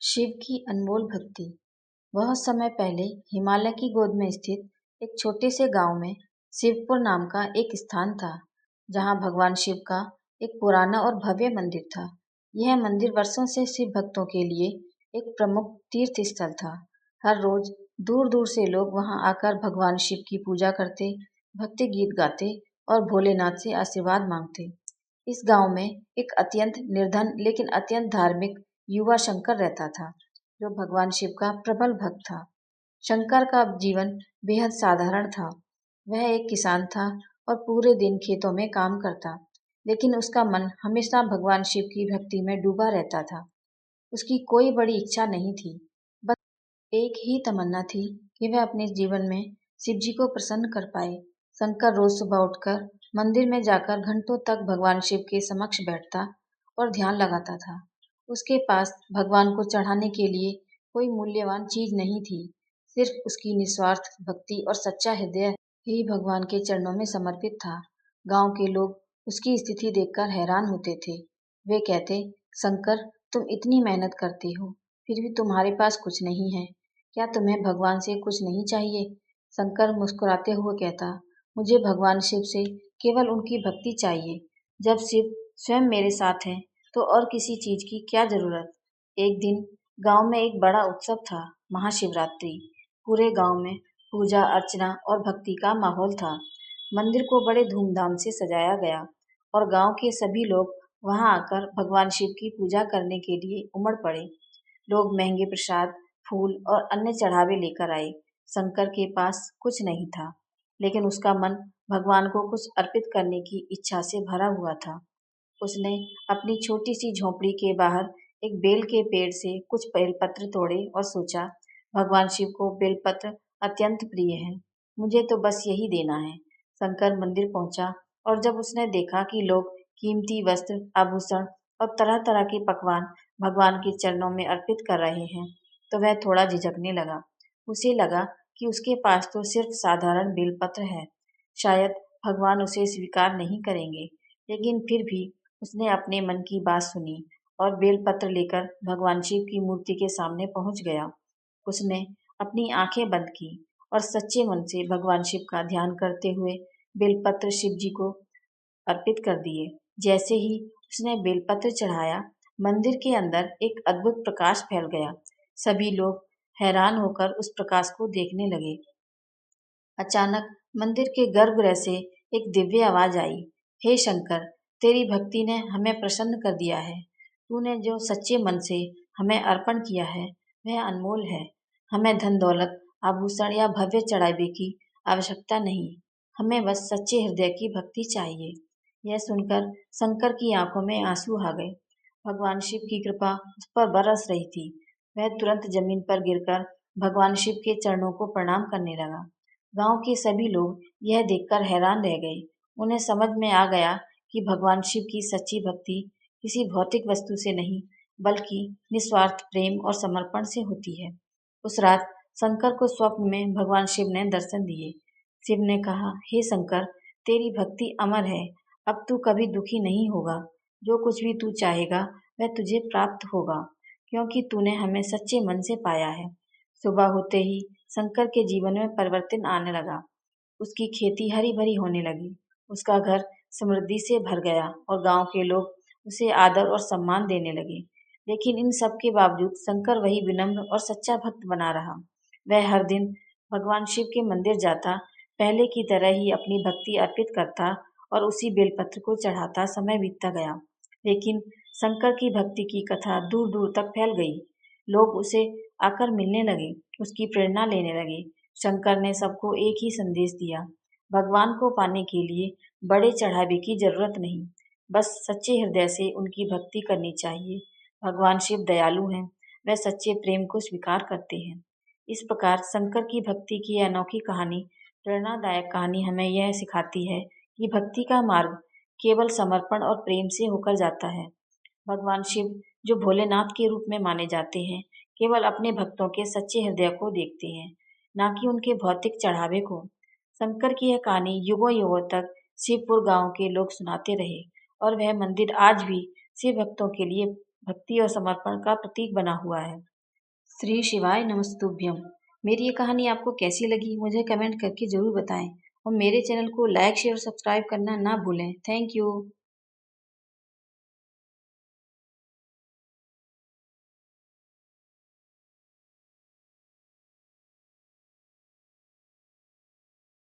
शिव की अनमोल भक्ति। बहुत समय पहले हिमालय की गोद में स्थित एक छोटे से गांव में शिवपुर नाम का एक स्थान था, जहां भगवान शिव का एक पुराना और भव्य मंदिर था। यह मंदिर वर्षों से शिव भक्तों के लिए एक प्रमुख तीर्थ स्थल था। हर रोज दूर दूर से लोग वहां आकर भगवान शिव की पूजा करते, भक्ति गीत गाते और भोलेनाथ से आशीर्वाद मांगते। इस गांव में एक अत्यंत निर्धन लेकिन अत्यंत धार्मिक युवा शंकर रहता था, जो भगवान शिव का प्रबल भक्त था। शंकर का जीवन बेहद साधारण था। वह एक किसान था और पूरे दिन खेतों में काम करता, लेकिन उसका मन हमेशा भगवान शिव की भक्ति में डूबा रहता था। उसकी कोई बड़ी इच्छा नहीं थी, बस एक ही तमन्ना थी कि वह अपने जीवन में शिव जी को प्रसन्न कर पाए। शंकर रोज सुबह उठकर मंदिर में जाकर घंटों तक भगवान शिव के समक्ष बैठता और ध्यान लगाता था। उसके पास भगवान को चढ़ाने के लिए कोई मूल्यवान चीज नहीं थी, सिर्फ उसकी निस्वार्थ भक्ति और सच्चा हृदय ही भगवान के चरणों में समर्पित था। गांव के लोग उसकी स्थिति देखकर हैरान होते थे। वे कहते, शंकर, तुम इतनी मेहनत करते हो, फिर भी तुम्हारे पास कुछ नहीं है। क्या तुम्हें भगवान से कुछ नहीं चाहिए? शंकर मुस्कुराते हुए कहता, मुझे भगवान शिव से केवल उनकी भक्ति चाहिए। जब शिव स्वयं मेरे साथ हैं, तो और किसी चीज की क्या जरूरत। एक दिन गांव में एक बड़ा उत्सव था, महाशिवरात्रि। पूरे गांव में पूजा अर्चना और भक्ति का माहौल था। मंदिर को बड़े धूमधाम से सजाया गया और गांव के सभी लोग वहां आकर भगवान शिव की पूजा करने के लिए उमड़ पड़े। लोग महंगे प्रसाद, फूल और अन्य चढ़ावे लेकर आए। शंकर के पास कुछ नहीं था, लेकिन उसका मन भगवान को कुछ अर्पित करने की इच्छा से भरा हुआ था। उसने अपनी छोटी सी झोंपड़ी के बाहर एक बेल के पेड़ से कुछ बेलपत्र तोड़े और सोचा, भगवान शिव को बेलपत्र अत्यंत प्रिय है, मुझे तो बस यही देना है। शंकर मंदिर पहुंचा और जब उसने देखा कि लोग कीमती वस्त्र, आभूषण और तरह तरह के पकवान भगवान के चरणों में अर्पित कर रहे हैं, तो वह थोड़ा झिझकने लगा। उसे लगा कि उसके पास तो सिर्फ साधारण बेलपत्र है, शायद भगवान उसे स्वीकार नहीं करेंगे। लेकिन फिर भी उसने अपने मन की बात सुनी और बेलपत्र लेकर भगवान शिव की मूर्ति के सामने पहुंच गया। उसने अपनी आंखें बंद की और सच्चे मन से भगवान शिव का ध्यान करते हुए बेलपत्र शिव जी को अर्पित कर दिए। जैसे ही उसने बेलपत्र चढ़ाया, मंदिर के अंदर एक अद्भुत प्रकाश फैल गया। सभी लोग हैरान होकर उस प्रकाश को देखने लगे। अचानक मंदिर के गर्भगृह से एक दिव्य आवाज आई, हे शंकर, तेरी भक्ति ने हमें प्रसन्न कर दिया है। तूने जो सच्चे मन से हमें अर्पण किया है, वह अनमोल है। हमें धन दौलत, आभूषण या भव्य चढ़ावे की आवश्यकता नहीं, हमें बस सच्चे हृदय की भक्ति चाहिए। यह सुनकर शंकर की आंखों में आंसू आ गए। भगवान शिव की कृपा उस पर बरस रही थी। वह तुरंत जमीन पर गिरकर भगवान शिव के चरणों को प्रणाम करने लगा। गांव के सभी लोग यह देखकर हैरान रह गए। उन्हें समझ में आ गया कि भगवान शिव की सच्ची भक्ति किसी भौतिक वस्तु से नहीं, बल्कि निस्वार्थ प्रेम और समर्पण से होती है। उस रात शंकर को स्वप्न में भगवान शिव ने दर्शन दिए। शिव ने कहा, हे शंकर, तेरी भक्ति अमर है, अब तू कभी दुखी नहीं होगा। जो कुछ भी तू चाहेगा वह तुझे प्राप्त होगा, क्योंकि तूने हमें सच्चे मन से पाया है। सुबह होते ही शंकर के जीवन में परिवर्तन आने लगा। उसकी खेती हरी भरी होने लगी, उसका घर समृद्धि से भर गया और गांव के लोग उसे आदर और सम्मान देने लगे। लेकिन इन सब के बावजूद शंकर वही विनम्र और सच्चा भक्त बना रहा। वह हर दिन भगवान शिव के मंदिर जाता, पहले की तरह ही अपनी भक्ति अर्पित करता और उसी बेलपत्र को चढ़ाता। समय बीतता गया, लेकिन शंकर की भक्ति की कथा दूर दूर तक फैल गई। लोग उसे आकर मिलने लगे, उसकी प्रेरणा लेने लगे। शंकर ने सबको एक ही संदेश दिया, भगवान को पाने के लिए बड़े चढ़ावे की जरूरत नहीं, बस सच्चे हृदय से उनकी भक्ति करनी चाहिए। भगवान शिव दयालु हैं, वह सच्चे प्रेम को स्वीकार करते हैं। इस प्रकार शंकर की भक्ति की यह अनोखी कहानी, प्रेरणादायक कहानी हमें यह सिखाती है कि भक्ति का मार्ग केवल समर्पण और प्रेम से होकर जाता है। भगवान शिव, जो भोलेनाथ के रूप में माने जाते हैं, केवल अपने भक्तों के सच्चे हृदय को देखते हैं, ना कि उनके भौतिक चढ़ावे को। शंकर की यह कहानी युगों युगों तक शिवपुर गांव के लोग सुनाते रहे और वह मंदिर आज भी शिव भक्तों के लिए भक्ति और समर्पण का प्रतीक बना हुआ है। श्री शिवाय नमस्तुभ्यम। मेरी ये कहानी आपको कैसी लगी मुझे कमेंट करके ज़रूर बताएं और मेरे चैनल को लाइक शेयर और सब्सक्राइब करना ना भूलें। Thank you.